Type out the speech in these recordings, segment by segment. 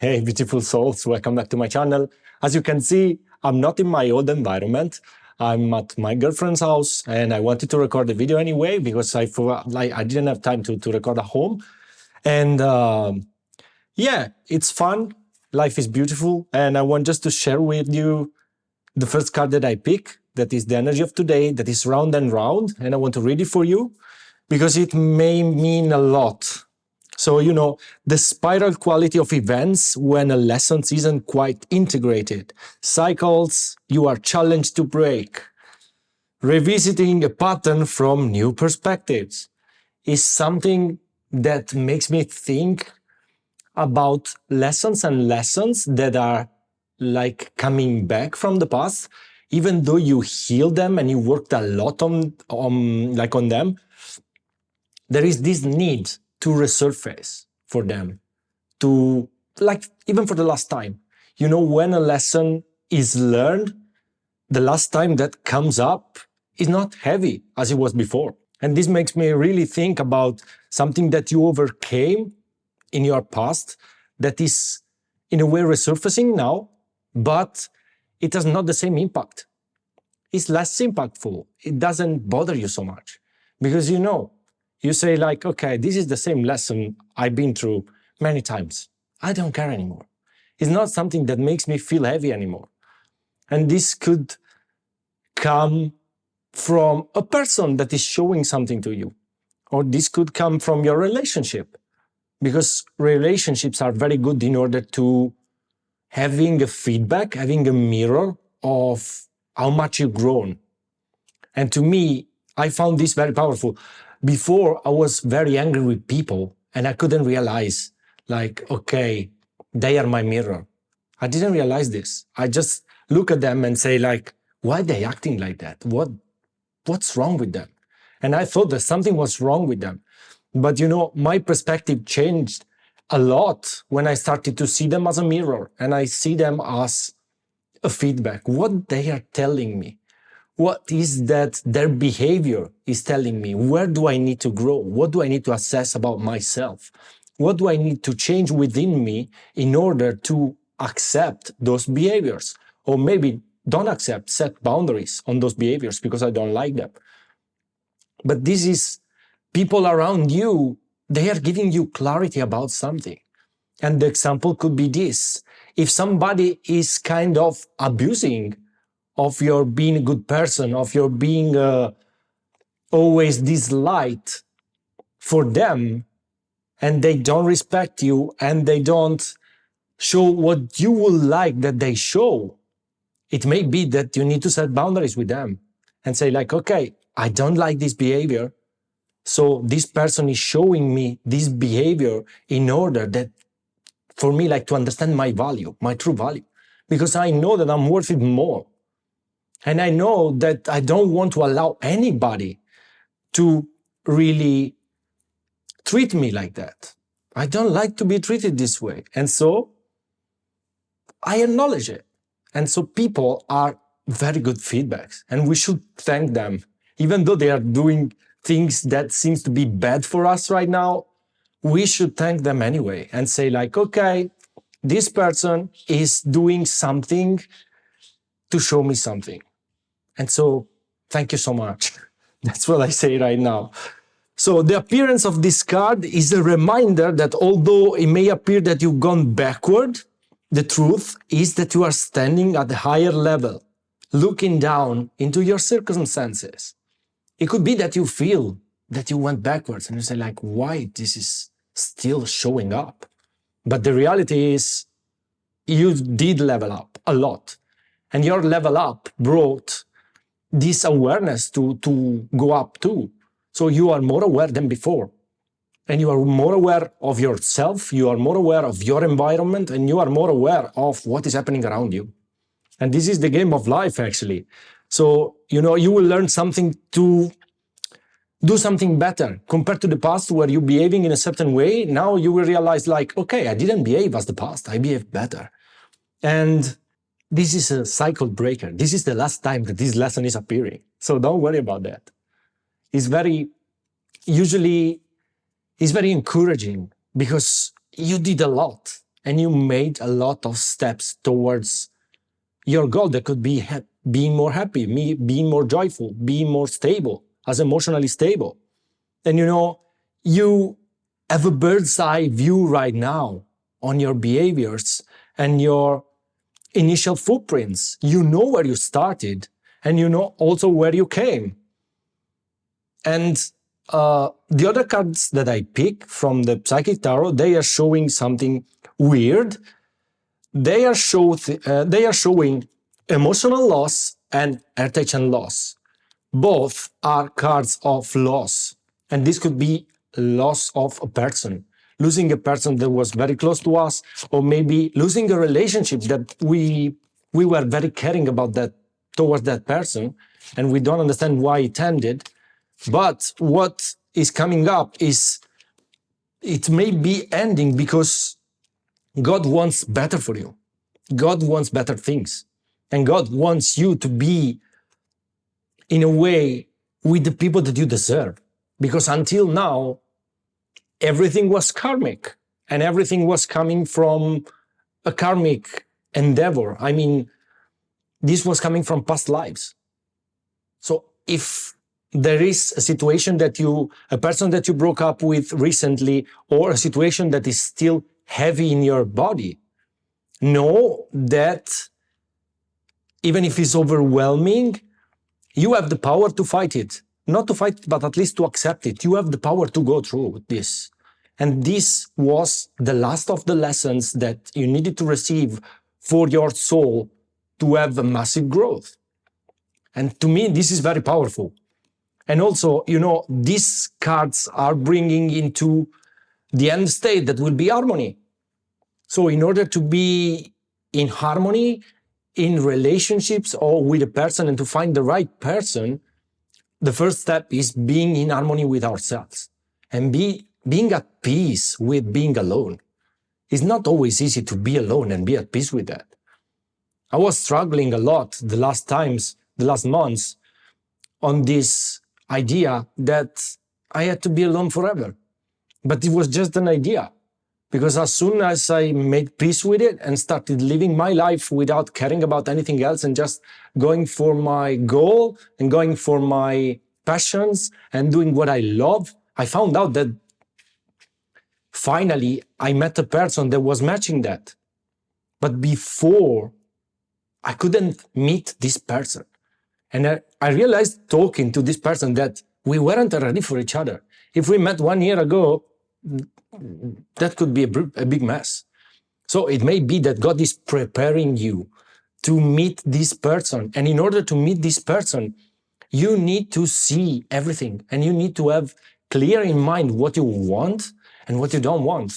Hey, beautiful souls, welcome back to my channel. As you can see, I'm not in my old environment. I'm at my girlfriend's house and I wanted to record the video anyway because I didn't have time to record at home. And yeah, it's fun. Life is beautiful. And I want just to share with you the first card that I pick. That is the energy of today, that is round and round. And I want to read it for you because it may mean a lot. So, you know, the spiral quality of events when a lesson isn't quite integrated. Cycles you are challenged to break. Revisiting a pattern from new perspectives is something that makes me think about lessons and lessons that are like coming back from the past, even though you healed them and you worked a lot on them. There is this need to resurface for them, to even for the last time. You know, when a lesson is learned, the last time that comes up is not heavy as it was before. And this makes me really think about something that you overcame in your past that is in a way resurfacing now, but it has not the same impact. It's less impactful. It doesn't bother you so much because you say like, okay, this is the same lesson I've been through many times. I don't care anymore. It's not something that makes me feel heavy anymore. And this could come from a person that is showing something to you. Or this could come from your relationship. Because relationships are very good in order to having a feedback, having a mirror of how much you've grown. And to me, I found this very powerful. Before, I was very angry with people and I couldn't realize, like, okay, they are my mirror. I didn't realize this. I just look at them and say, like, why are they acting like that? What's wrong with them? And I thought that something was wrong with them. But, my perspective changed a lot when I started to see them as a mirror and I see them as a feedback, what they are telling me. What is that their behavior is telling me? Where do I need to grow? What do I need to assess about myself? What do I need to change within me in order to accept those behaviors? Or maybe don't accept, set boundaries on those behaviors because I don't like them. But this is people around you, they are giving you clarity about something. And the example could be this. If somebody is kind of abusing of your being a good person, of your being always this light for them, and they don't respect you and they don't show what you would like that they show, it may be that you need to set boundaries with them and say like, okay, I don't like this behavior. So this person is showing me this behavior in order that for me, like to understand my value, my true value, because I know that I'm worth it more. And I know that I don't want to allow anybody to really treat me like that. I don't like to be treated this way. And so I acknowledge it. And so people are very good feedbacks and we should thank them. Even though they are doing things that seems to be bad for us right now, we should thank them anyway and say like, okay, this person is doing something to show me something. And so, thank you so much. That's what I say right now. So the appearance of this card is a reminder that although it may appear that you've gone backward, the truth is that you are standing at a higher level, looking down into your circumstances. It could be that you feel that you went backwards and you say like, why this is still showing up? But the reality is you did level up a lot. And your level up brought this awareness to go up too. So you are more aware than before. And you are more aware of yourself, you are more aware of your environment, and you are more aware of what is happening around you. And this is the game of life, actually. So, you will learn something to do something better compared to the past where you're behaving in a certain way. Now you will realize like, okay, I didn't behave as the past, I behaved better. And this is a cycle breaker. This is the last time that this lesson is appearing. So don't worry about that. It's very encouraging because you did a lot and you made a lot of steps towards your goal. That could be being more happy, being more joyful, being more stable, as emotionally stable. And you have a bird's eye view right now on your behaviors and your initial footprints. You know where you started, and you know also where you came. And the other cards that I pick from the Psychic Tarot, they are showing something weird. They are showing emotional loss and attention loss. Both are cards of loss. And this could be loss of a person, losing a person that was very close to us, or maybe losing a relationship that we were very caring about that towards that person, and we don't understand why it ended. But what is coming up is it may be ending because God wants better for you. God wants better things. And God wants you to be, in a way, with the people that you deserve. Because until now, everything was karmic, and everything was coming from a karmic endeavor. I mean, this was coming from past lives. So if there is a situation that a person that you broke up with recently, or a situation that is still heavy in your body, know that even if it's overwhelming, you have the power to fight it. Not to fight it, but at least to accept it. You have the power to go through this. And this was the last of the lessons that you needed to receive for your soul to have a massive growth. And to me, this is very powerful. And also, these cards are bringing into the end state that will be harmony. So in order to be in harmony in relationships or with a person and to find the right person, the first step is being in harmony with ourselves and being at peace with being alone. It's not always easy to be alone and be at peace with that. I was struggling a lot the last months, on this idea that I had to be alone forever. But it was just an idea. Because as soon as I made peace with it and started living my life without caring about anything else and just going for my goal and going for my passions and doing what I love, I found out that finally I met a person that was matching that. But before, I couldn't meet this person. And I realized talking to this person that we weren't ready for each other. If we met 1 year ago, that could be a big mess. So it may be that God is preparing you to meet this person. And in order to meet this person, you need to see everything. And you need to have clear in mind what you want and what you don't want.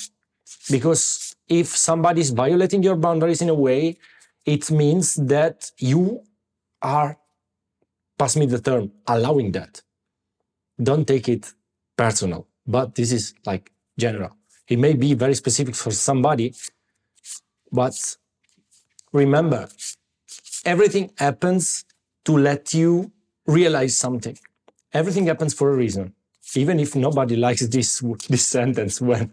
Because if somebody is violating your boundaries in a way, it means that you are, pass me the term, allowing that. Don't take it personal. But this is like general. It may be very specific for somebody, but remember, everything happens to let you realize something. Everything happens for a reason. Even if nobody likes this sentence when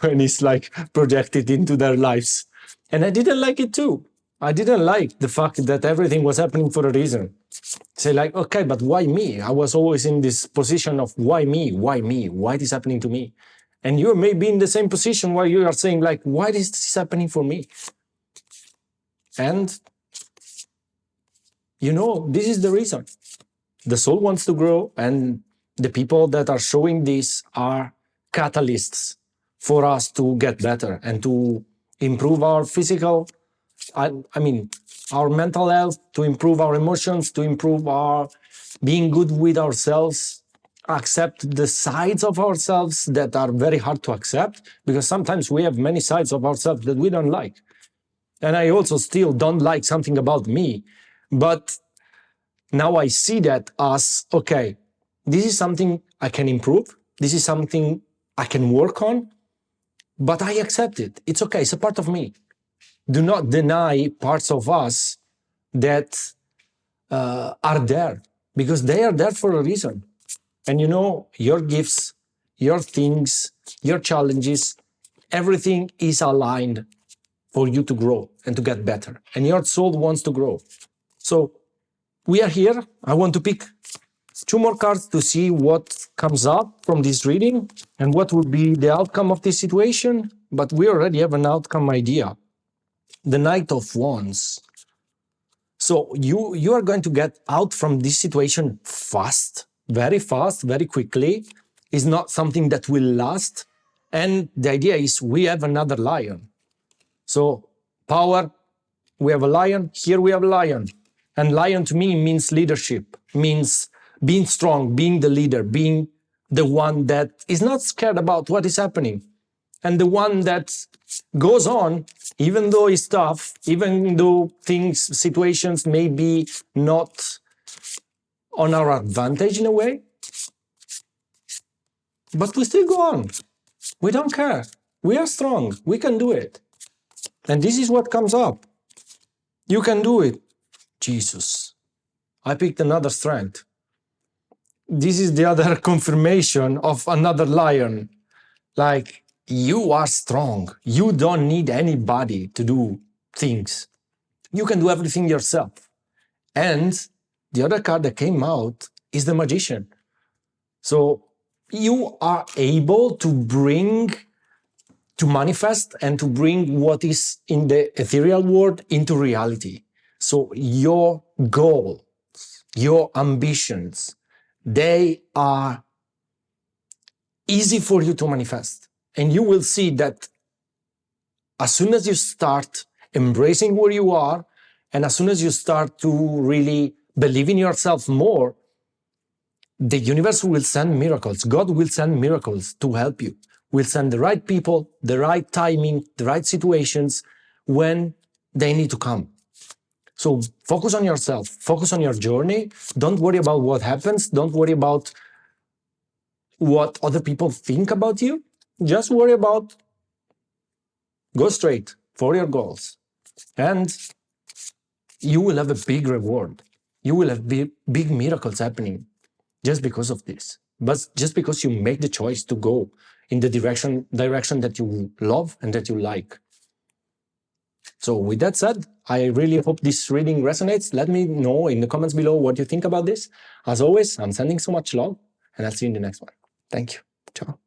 it's like projected into their lives. And I didn't like it too. I didn't like the fact that everything was happening for a reason. Say like, okay, but why me? I was always in this position of why me? Why me? Why this happening to me? And you may be in the same position where you are saying like, why is this happening for me? And, this is the reason. The soul wants to grow, and the people that are showing this are catalysts for us to get better and to improve our physical, our mental health, to improve our emotions, to improve our being good with ourselves, accept the sides of ourselves that are very hard to accept, because sometimes we have many sides of ourselves that we don't like. And I also still don't like something about me, but now I see that as, okay, this is something I can improve, this is something I can work on, but I accept it. It's okay, it's a part of me. Do not deny parts of us that are there, because they are there for a reason. And your gifts, your things, your challenges, everything is aligned for you to grow and to get better. And your soul wants to grow. So we are here. I want to pick 2 more cards to see what comes up from this reading and what will be the outcome of this situation. But we already have an outcome idea. The Knight of Wands. So you are going to get out from this situation fast, very quickly. It's not something that will last. And the idea is we have another lion. So power, we have a lion, here we have a lion. And lion to me means leadership, means being strong, being the leader, being the one that is not scared about what is happening. And the one that goes on, even though it's tough, even though situations may be not on our advantage in a way, but we still go on. We don't care. We are strong. We can do it. And this is what comes up. You can do it. Jesus. I picked another strength. This is the other confirmation of another lion. Like, you are strong. You don't need anybody to do things. You can do everything yourself. And the other card that came out is the Magician. So you are able to manifest and to bring what is in the ethereal world into reality. So your goals, your ambitions, they are easy for you to manifest. And you will see that as soon as you start embracing where you are, and as soon as you start to really believe in yourself more, the universe will send miracles. God will send miracles to help you. Will send the right people, the right timing, the right situations when they need to come. So focus on yourself, focus on your journey. Don't worry about what happens. Don't worry about what other people think about you. Just worry about go straight for your goals. And you will have a big reward. You will have big miracles happening just because of this. But just because you make the choice to go in the direction that you love and that you like. So with that said, I really hope this reading resonates. Let me know in the comments below what you think about this. As always, I'm sending so much love, and I'll see you in the next one. Thank you. Ciao.